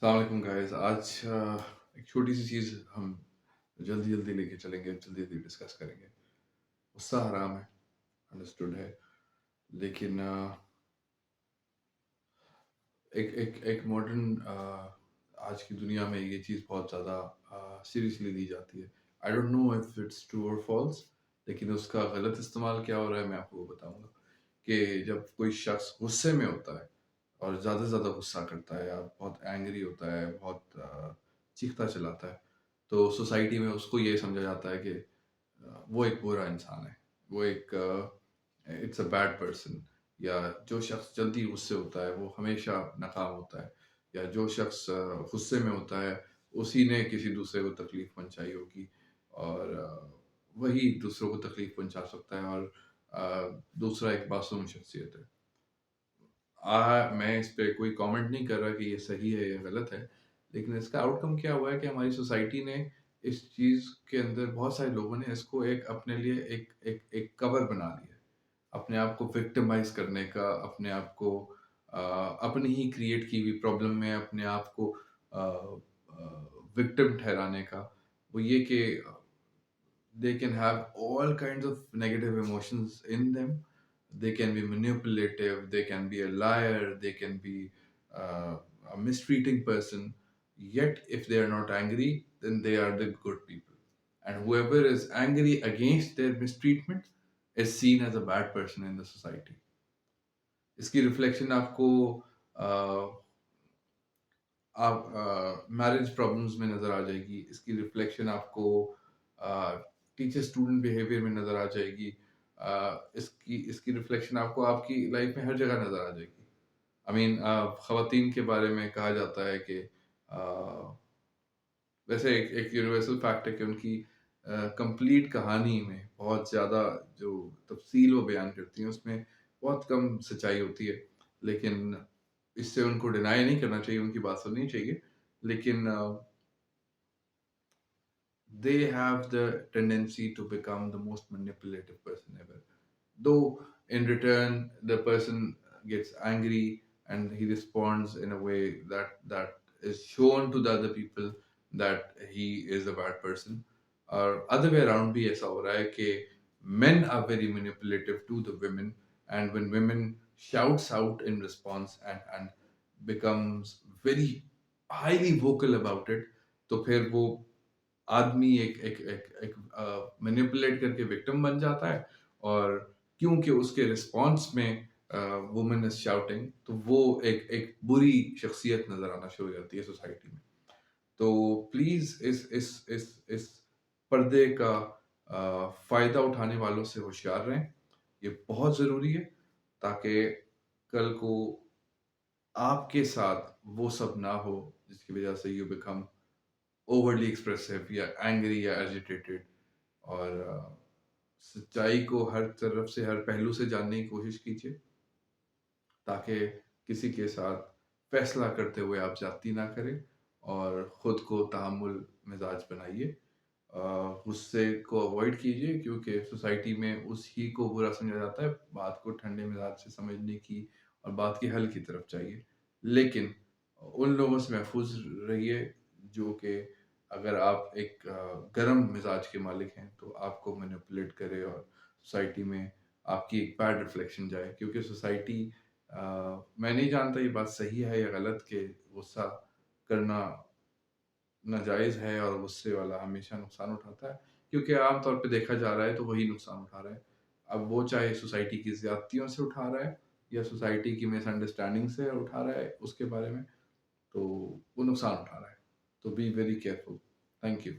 अस्सलाम वालेकुम गाइस। आज एक छोटी सी चीज़ हम जल्दी जल्दी लेके चलेंगे, जल्दी जल्दी डिस्कस करेंगे। गुस्सा हराम है, अंडरस्टूड है, लेकिन एक एक एक मॉडर्न आज की दुनिया में ये चीज़ बहुत ज़्यादा सीरियसली ली जाती है। I don't know if it's true और फॉल्स, लेकिन उसका गलत इस्तेमाल क्या हो रहा है मैं आपको बताऊंगा। कि जब कोई शख्स गुस्से में होता है और ज़्यादा से ज़्यादा गुस्सा करता है या बहुत एंग्री होता है, बहुत चीखता चिल्लाता है, तो सोसाइटी में उसको ये समझा जाता है कि वो एक बुरा इंसान है, वो एक इट्स अ बैड पर्सन। या जो शख्स जल्दी गुस्से होता है वो हमेशा नाकाम होता है, या जो शख्स गुस्से में होता है उसी ने किसी दूसरे को तकलीफ पहुंचाई होगी, और वही दूसरों को तकलीफ पहुंचा सकता है, और दूसरा एक मासूम शख्सियत है। मैं इस पे कोई कमेंट नहीं कर रहा कि ये सही है या गलत है, लेकिन इसका आउटकम क्या हुआ है कि हमारी सोसाइटी ने इस चीज़ के अंदर बहुत सारे लोगों ने इसको एक अपने लिए एक कवर बना लिया है। अपने आप को विक्टिमाइज़ करने का, अपने आप को अपनी ही क्रिएट की हुई प्रॉब्लम में अपने आप को विक्टिम ठहराने का। वो ये कि they can have all kinds of negative emotions in them. They can be manipulative, they can be a liar, they can be uh, a mistreating person. Yet, if they are not angry, then they are the good people. And whoever is angry against their mistreatment is seen as a bad person in the society. इसकी reflection आपको आप marriage problems में नज़र आ जाएगी, इसकी reflection आपको teacher student behaviour में नज़र आ जाएगी, इसकी इसकी रिफ्लेक्शन आपको आपकी लाइफ में हर जगह नज़र आ जाएगी। आई मीन ख़वातीन के बारे में कहा जाता है कि वैसे एक यूनिवर्सल फैक्ट है कि उनकी कंप्लीट कहानी में बहुत ज़्यादा जो तफसील वो बयान करती हैं उसमें बहुत कम सच्चाई होती है, लेकिन इससे उनको डिनाई नहीं करना चाहिए, उनकी बात सुननी चाहिए, लेकिन they have the tendency to become the most manipulative person ever. Though in return the person gets angry and he responds in a way that is shown to the other people that he is a bad person. Or other way around भी ऐसा हो रहा है कि men are very manipulative to the women, and when women shouts out in response and becomes very highly vocal about it, तो फिर वो आदमी एक एक एक एक मैनिपुलेट करके विक्टिम बन जाता है, और क्योंकि उसके रिस्पॉन्स में वुमन इज शाउटिंग, तो वो एक बुरी शख्सियत नजर आना शुरू हो जाती है सोसाइटी में। तो प्लीज इस पर्दे का फायदा उठाने वालों से होशियार रहें। ये बहुत जरूरी है, ताकि कल को आपके साथ वो सब ना हो जिसकी वजह से यू बिकम ओवरली एक्सप्रेसिव या एंग्री या एजिटेटेड। और सच्चाई को हर तरफ से, हर पहलू से जानने की कोशिश कीजिए, ताकि किसी के साथ फैसला करते हुए आप ज्यादती ना करें, और ख़ुद को तहम्मुल मिजाज बनाइए। गुस्से को अवॉइड कीजिए, क्योंकि सोसाइटी में उसी को बुरा समझा जाता है। बात को ठंडे मिजाज से समझने की और बात के हल की तरफ चाहिए, लेकिन उन लोगों से महफूज रहिए जो कि अगर आप एक गर्म मिजाज के मालिक हैं तो आपको मैनिपुलेट करे और सोसाइटी में आपकी एक बैड रिफ्लेक्शन जाए। क्योंकि सोसाइटी, मैं नहीं जानता ये बात सही है या गलत कि गुस्सा करना नाजायज़ है और गुस्से वाला हमेशा नुकसान उठाता है, क्योंकि आम तौर पे देखा जा रहा है तो वही नुकसान उठा रहा है। अब वो चाहे सोसाइटी की ज़्यादतियों से उठा रहा है या सोसाइटी की मिसअंडरस्टैंडिंग से उठा रहा है उसके बारे में, तो वो नुकसान उठा रहा है। तो be very careful. Thank you.